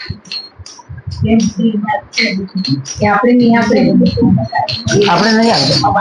આપણે નહીં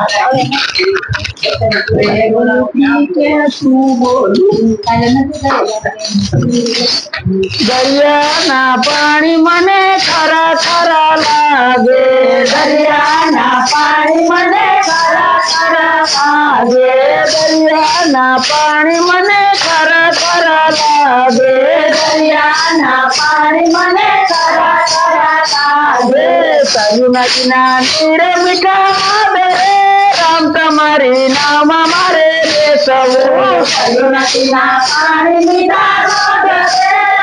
દરિયાના પાણી મને ખરા ખરા લાગે, દરિયાના પાણી મને ખરા ખરા લાગે, દરિયાના પાણી મને ખરા ખરા લાગે, દરિયાના પાણી મને ખરા ખરા લાગે. સયું નદીના નીર મીઠા બે રામ તમારી નામમાં મારે બેસવું, સયું નદીના પાણી મીઠા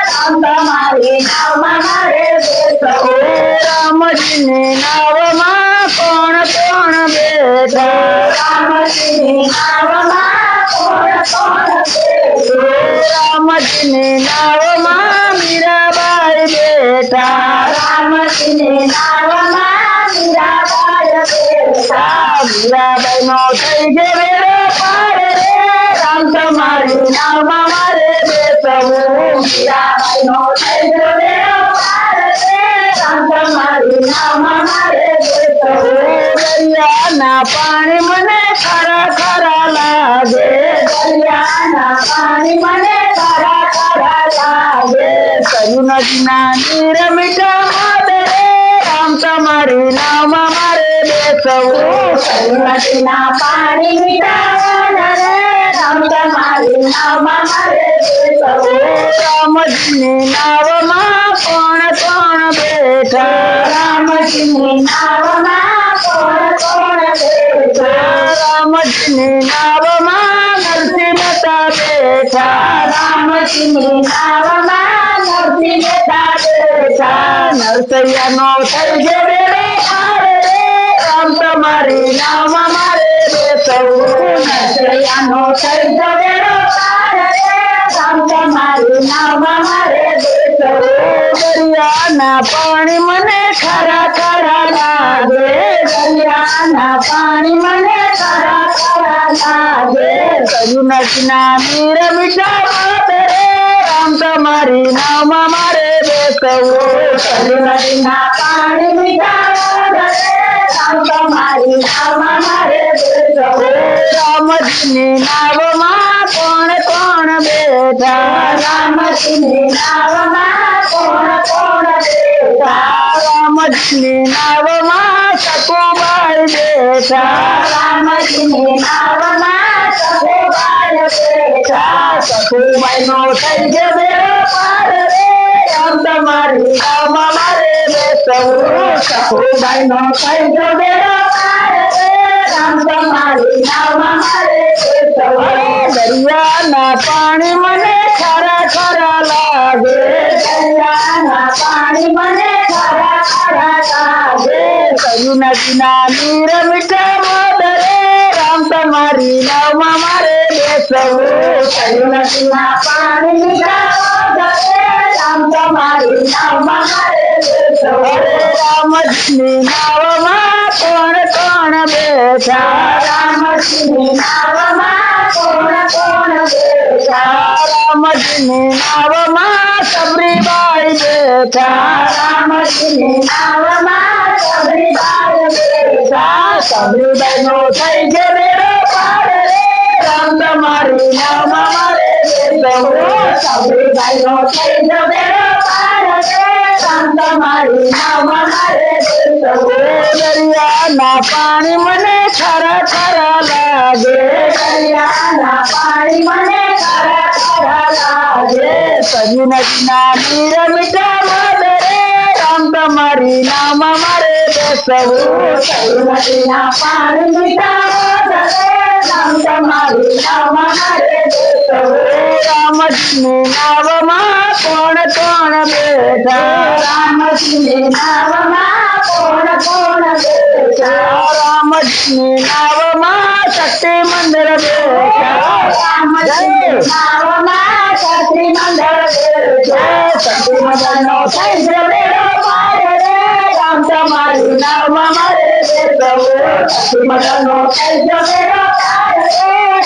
રામ તમારી નાવમાં મારે બેસવું. રામજીની નાવમાં કોણ કોણ બેઠા, રામજીની નાવમાં કોણ કોણ બેઠું, રામજીની નાવમાં મીરાબાઈ બેઠા, રામજીની નાવમાં મીરાબાઈ બેઠા. મીરાબાઈ નો થઈ ગયો વેળો પાર રે રામ તમારી નાવમાં મારે બેસવું, મીરાબાઈ નો થઈ ગયો વેળો પાર રે રામ તમારી નાવમાં મારે બેસવું. દરિયાના પાણી મને ખરા ખરા લાગે, દરિયાના પાણી મને ખરા ખરા લાગે, સયું નદીના નીર મીઠા બે રામ તમારી નાવમાં મારે બેસવું, સયું નદીના પાણી મીઠા રે રામ તમારી નાવમાં મારે બેસવું. રામજીની નાવમાં કોણ કોણ બેઠા, રામજીની નાવમાં કોણ કોણ બેઠા, રામજીની નાવમાં નરસિંહ મહેતા બેઠા, રામજીની નાવમાં નરસિંહ મહેતા બેઠા. નરસૈયાનો થઈ ગયો વેળો પાર રે રામ તમારી નાવમાં મારે બેસવું, નરસૈયાનો થઈ ગયો વેળો પાર રે રામ તમારી નાવમાં મારે બેસવું. દરિયાના પાણી મને ખરા ખરા લાગે, દરિયાના પાણી મને ખરા ખરા લાગે, સયું નદીના નીર મીઠા રે રામ તમારી નાવમાં મારે બેસવું, સયું નદીના પાણી મીઠા રે રામ તમારી નાવમાં મારે બેસવું. રામજીની નાવમાં કોણ કોણ બેઠા, રામજીની નાવમાં કોણ કોણ બેઠા, રામજીની નાવમાં સકુબાઈ બેઠા, રામજીની નાવમાં સખુબાઈ બેઠા, સકુબાઈ નો થઈ ગયો વેળો પાર રે રામ તમારી નાવમાં મારે બેસવું, સખુબાઈ નો થઈ ગયો વેળો પાર રે રામ તમારી નાવમાં મારે બેસવું. દરિયાના પાણી મને ખરા ખરા લાગે, દરિયાના પાણી મને ખરા ખરા લાગે, સયું નદીના નીર મીઠા રે રામ તમારી નાવમાં મારે બેસવું, સયું નદીના પાણી મીઠા રે રામ તમારી નાવમાં મારે બેસવું. રામજીની નાવમાં કોણ કોણ બેઠા, રામજીની નાવમાં કોણ કોણ બેઠા, રામજીની નાવમાં સબરીબાઈ બેઠા, રામજીની નાવમાં સબરીબાઈ બેઠા, સબરીબાઈ નો થઈ ગયો વેળો પાર રે રામ તમારી નાવમાં મારે બેસવું, સબરીબાઈ નો થઈ ગયો વેળો પાર રે રામ તમારી નાવમાં મારે બેસવું. દરિયાના પાણી મને ખરા ખરા લાગે, દરિયાના પાણી મને ખરા ખરા લાગે, સયું નદીના નીર મીઠા રે રામ તમારી નાવમાં મારે બેસવું, સયું નદીના પાણી મીઠા રે રામ તમારી નાવમાં મારે બેસવું. રામજીની નાવમાં કોણ કોણ બેઠા, રામજીની નાવમાં કોણ કોણ બેઠા, રામજીની નાવમાં શક્તિ મંદિર બેઠા, રામજીની નાવમાં શક્તિ મંદિર બેઠા, શક્તિ મંદિર નો થઈ ગયો વેળો પાર રે રામ તમારી નાવમાં મારે બેસવું, શક્તિ મંદિર નો થઈ ગયો વેળો પાર રે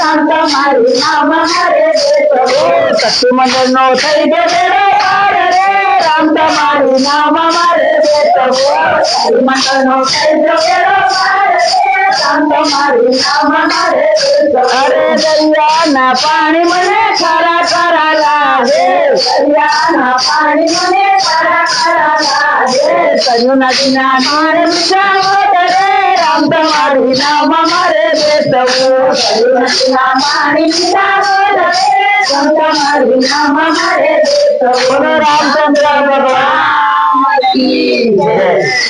રામ તમારી નાવમાં મારે બેસવું. શક્તિ મંદિર નો થઈ ગયો વેળો પાર રે રામ તમારી તમારી નાવમાં મારે બેસવું. મંગળનો કહેજો બેડો પાર રે રામ તમારી નાવમાં મારે બેસવું. અરે દરિયાના પાણી મને ખારા ખારા લાગે. દરિયાના પાણી મને ખારા ખારા લાગે. કયું નદીના પાણી મીઠા હોય રે રામ તમારી નાવમાં મારે બેસવું. નદીના પાણી પીતા હોય રે રામ તમારી નાવમાં મારે બેસવું. બોલો રામચંદ્ર ભગવાન કી જય.